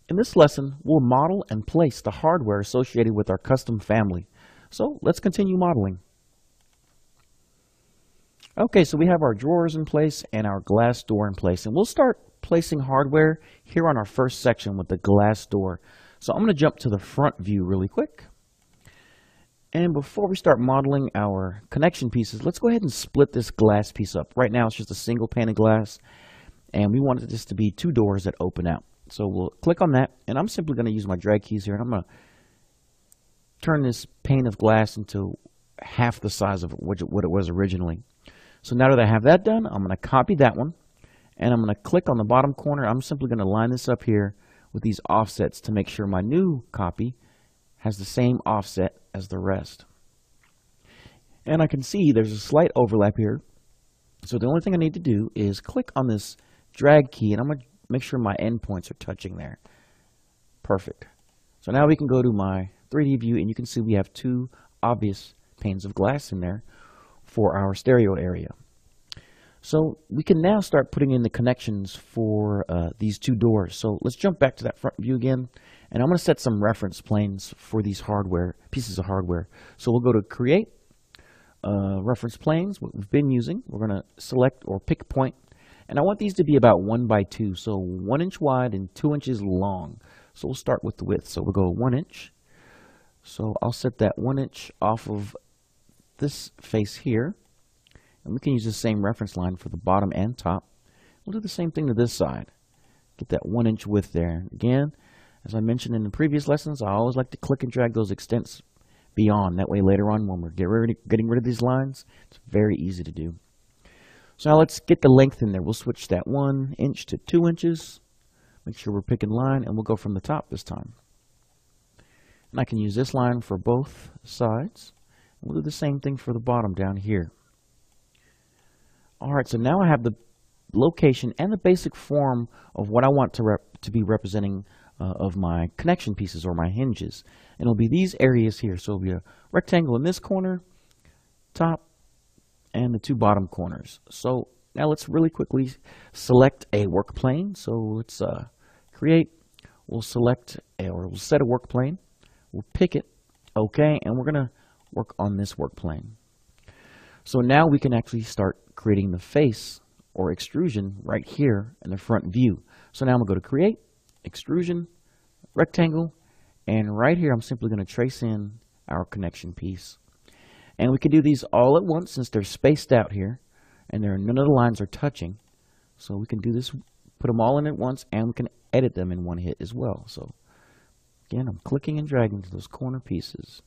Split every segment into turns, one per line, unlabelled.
In this lesson, we'll model and place the hardware associated with our custom family. So let's continue modeling. Okay, so we have our drawers in place and our glass door in place, and we'll start placing hardware here on our first section with the glass door. So I'm going to jump to the front view really quick. And before we start modeling our connection pieces, let's go ahead and split this glass piece up. Right now it's just a single pane of glass, and we wanted this to be two doors that open out. So we'll click on that, and I'm simply going to use my drag keys here, and I'm going to turn this pane of glass into half the size of what it was originally. So now that I have that done, I'm going to copy that one, and I'm going to click on the bottom corner. I'm simply going to line this up here with these offsets to make sure my new copy has the same offset as the rest. And I can see there's a slight overlap here. So the only thing I need to do is click on this drag key, and I'm going to make sure my endpoints are touching there. Perfect. So now we can go to my 3D view, and you can see we have two obvious panes of glass in there for our stereo area. So we can now start putting in the connections for these two doors. So let's jump back to that front view again, and I'm going to set some reference planes for these pieces of hardware. So we'll go to Create, Reference Planes, what we've been using. We're going to select or pick a point, and I want these to be about 1 by 2, so 1 inch wide and 2 inches long. So we'll start with the width. So we'll go 1 inch. So I'll set that 1 inch off of this face here. And we can use the same reference line for the bottom and top. We'll do the same thing to this side. Get that 1 inch width there. Again, as I mentioned in the previous lessons, I always like to click and drag those extents beyond. That way later on when we're getting rid of these lines, it's very easy to do. So now let's get the length in there. We'll switch that 1 inch to 2 inches. Make sure we're picking line, and we'll go from the top this time. And I can use this line for both sides. We'll do the same thing for the bottom down here. Alright, so now I have the location and the basic form of what I want to be representing of my connection pieces or my hinges. And it'll be these areas here. So it'll be a rectangle in this corner, top, and the two bottom corners. So now let's really quickly select a work plane. So let's create, we'll select we'll set a work plane. We'll pick it, okay, and we're going to work on this work plane. So now we can actually start creating the face or extrusion right here in the front view. So now I'm going to go to Create, Extrusion, Rectangle, and right here I'm simply going to trace in our connection piece. And we can do these all at once since they're spaced out here and none of the lines are touching. So we can do this, put them all in at once, and we can edit them in one hit as well. So again, I'm clicking and dragging to those corner pieces.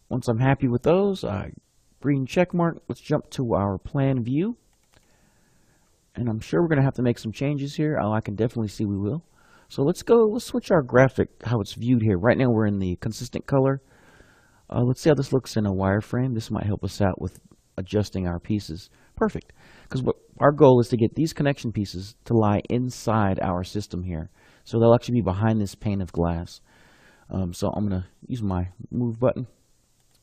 Once I'm happy with those, green check mark, let's jump to our plan view. And I'm sure we're going to have to make some changes here. Oh, I can definitely see we will. So let's switch our graphic, how it's viewed here. Right now we're in the consistent color. Let's see how this looks in a wireframe. This might help us out with adjusting our pieces. Perfect. Because what our goal is to get these connection pieces to lie inside our system here. So they'll actually be behind this pane of glass. So I'm going to use my move button.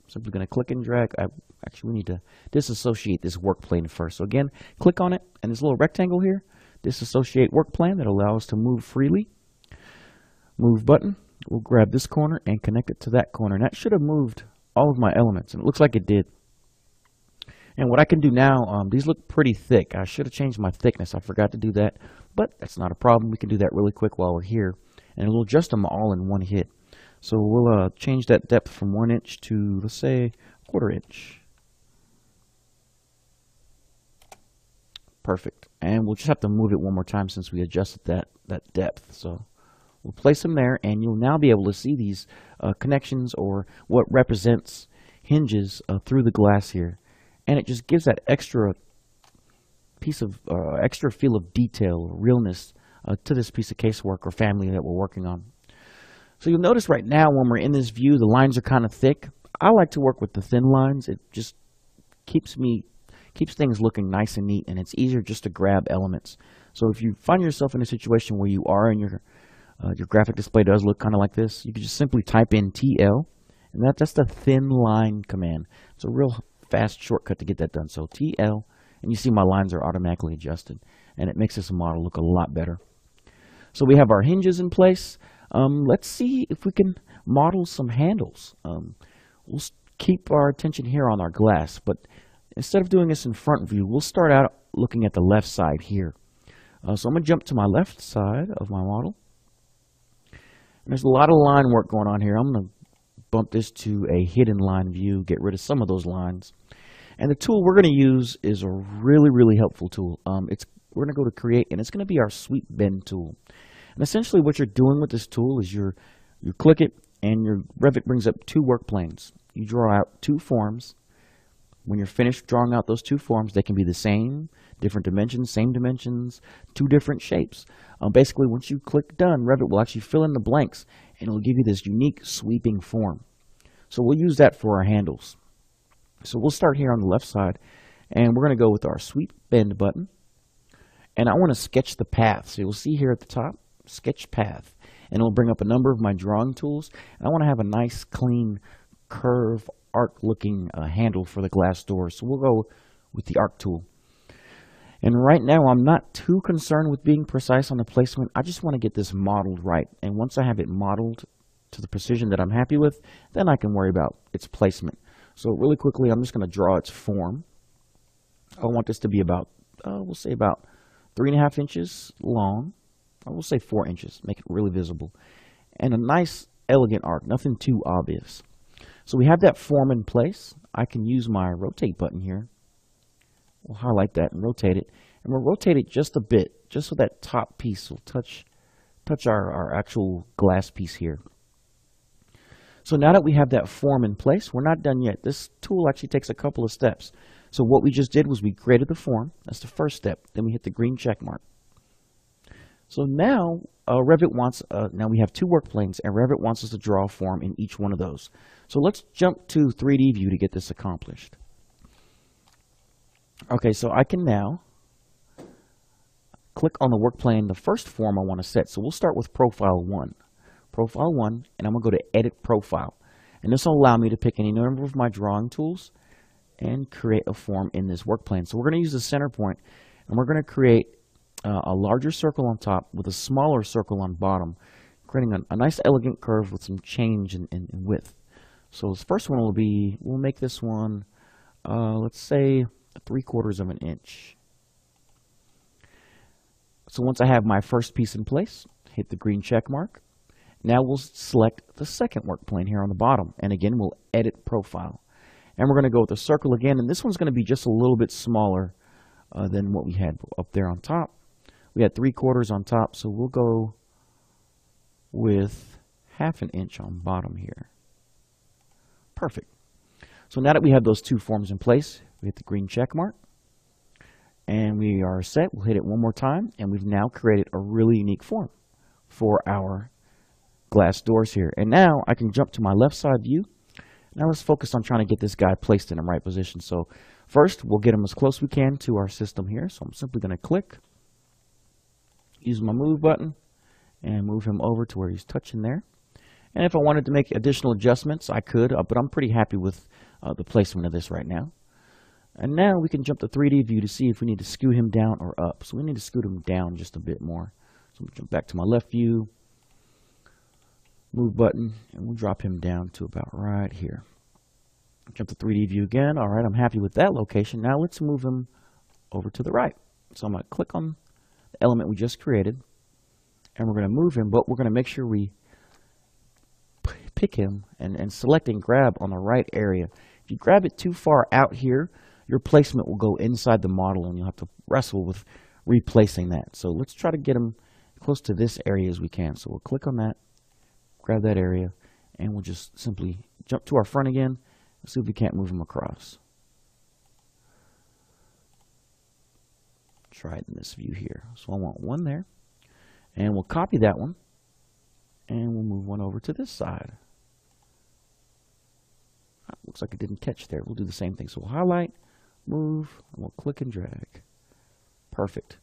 Simply going to click and drag. Actually, we need to disassociate this work plane first. So again, click on it, and this little rectangle here, disassociate work plane. That'll allow us to move freely. Move button. We'll grab this corner and connect it to that corner. And that should have moved all of my elements, and it looks like it did. And what I can do now, these look pretty thick. I should have changed my thickness. I forgot to do that, but that's not a problem. We can do that really quick while we're here, and we'll adjust them all in one hit. So we'll change that depth from 1 inch to, let's say, 1/4 inch. Perfect. And we'll just have to move it one more time since we adjusted that depth. So we'll place them there, and you'll now be able to see these connections or what represents hinges through the glass here. And it just gives that extra extra feel of detail or realness to this piece of casework or family that we're working on. So you'll notice right now when we're in this view, the lines are kind of thick. I like to work with the thin lines. It just keeps things looking nice and neat, and it's easier just to grab elements. So if you find yourself in a situation where you are and your graphic display does look kind of like this, you can just simply type in TL, and that's the thin line command. It's a real fast shortcut to get that done. So TL, and you see my lines are automatically adjusted, and it makes this model look a lot better. So we have our hinges in place. Let's see if we can model some handles. We'll keep our attention here on our glass, but instead of doing this in front view, we'll start out looking at the left side here. So I'm going to jump to my left side of my model. And there's a lot of line work going on here. I'm going to bump this to a hidden line view, get rid of some of those lines. And the tool we're going to use is a really, really helpful tool. We're going to go to Create, and it's going to be our Sweep Bend tool. And essentially what you're doing with this tool is you click it, and your Revit brings up two work planes. You draw out two forms. When you're finished drawing out those two forms, they can be the same, different dimensions, same dimensions, two different shapes. Basically, once you click Done, Revit will actually fill in the blanks, and it will give you this unique sweeping form. So we'll use that for our handles. So we'll start here on the left side, and we're going to go with our Sweep Bend button. And I want to sketch the path. So you'll see here at the top, Sketch Path. And it will bring up a number of my drawing tools. And I want to have a nice, clean, curve, arc-looking handle for the glass door. So we'll go with the Arc tool. And right now, I'm not too concerned with being precise on the placement. I just want to get this modeled right. And once I have it modeled to the precision that I'm happy with, then I can worry about its placement. So really quickly, I'm just going to draw its form. I want this to be about, we'll say about 3.5 inches long. I will say 4 inches, make it really visible. And a nice, elegant arc, nothing too obvious. So we have that form in place. I can use my Rotate button here. We'll highlight that and rotate it. And we'll rotate it just a bit, just so that top piece will touch our actual glass piece here. So now that we have that form in place, we're not done yet. This tool actually takes a couple of steps. So what we just did was we created the form. That's the first step. Then we hit the green check mark. So now Revit wants, now we have two work planes, and Revit wants us to draw a form in each one of those. So let's jump to 3D view to get this accomplished. Okay, so I can now click on the work plane, the first form I want to set. So we'll start with Profile 1. Profile 1, and I'm going to go to Edit Profile. And this will allow me to pick any number of my drawing tools and create a form in this work plane. So we're going to use the center point, and we're going to create a larger circle on top with a smaller circle on bottom, creating a nice elegant curve with some change in width. So this first one will be, we'll make this one, let's say 3/4 of an inch. So once I have my first piece in place, hit the green check mark. Now we'll select the second work plane here on the bottom, and again we'll edit profile. And we're going to go with the circle again, and this one's going to be just a little bit smaller than what we had up there on top. We had 3/4 on top, so we'll go with 1/2 inch on bottom here. Perfect. So now that we have those two forms in place, we hit the green check mark, and we are set. We'll hit it one more time, and we've now created a really unique form for our glass doors here. And now I can jump to my left side view. Now let's focus on trying to get this guy placed in the right position. So first, we'll get him as close as we can to our system here. So I'm simply going to click, use my move button, and move him over to where he's touching there. And if I wanted to make additional adjustments, I could, but I'm pretty happy with the placement of this right now. And now we can jump to 3D view to see if we need to scoot him down or up. So we need to scoot him down just a bit more. So we'll jump back to my left view, move button, and we'll drop him down to about right here. Jump to 3D view again. All right, I'm happy with that location. Now let's move him over to the right. So I'm going to click on the element we just created, and we're going to move him, but we're going to make sure we pick him and select and grab on the right area. If you grab it too far out here, your placement will go inside the model, and you'll have to wrestle with replacing that. So let's try to get him close to this area as we can. So we'll click on that, grab that area, and we'll just simply jump to our front again and see if we can't move him across. Try it in this view here. So I want one there, and we'll copy that one, and we'll move one over to this side. Looks like it didn't catch there. We'll do the same thing. So we'll highlight, move, and we'll click and drag. Perfect.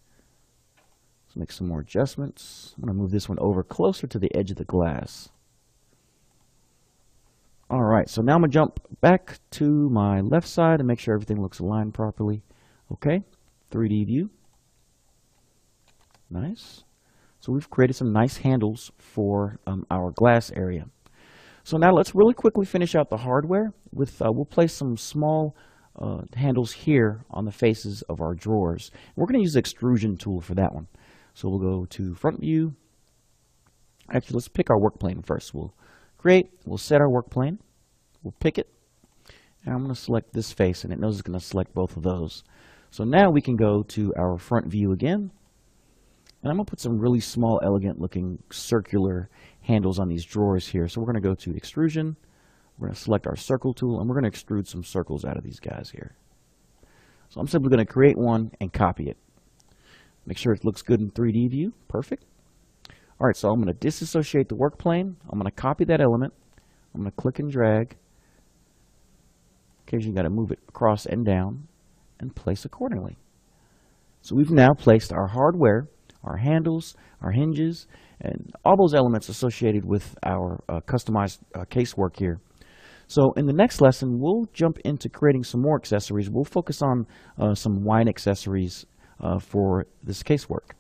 Let's make some more adjustments. I'm going to move this one over closer to the edge of the glass. All right, so now I'm going to jump back to my left side and make sure everything looks aligned properly. Okay, 3D view. Nice. So we've created some nice handles for our glass area. So now let's really quickly finish out the hardware with, we'll place some small handles here on the faces of our drawers. We're going to use the extrusion tool for that one. So we'll go to front view. Actually, let's pick our work plane first. We'll set our work plane. We'll pick it. And I'm going to select this face, and it knows it's going to select both of those. So now we can go to our front view again. And I'm going to put some really small, elegant looking circular handles on these drawers here. So we're going to go to extrusion. We're going to select our circle tool, and we're going to extrude some circles out of these guys here. So I'm simply going to create one and copy it. Make sure it looks good in 3D view. Perfect. All right, so I'm going to disassociate the work plane. I'm going to copy that element. I'm going to click and drag. Occasionally, you got to move it across and down and place accordingly. So we've now placed our hardware, our handles, our hinges, and all those elements associated with our customized casework here. So in the next lesson, we'll jump into creating some more accessories. We'll focus on some wine accessories for this casework.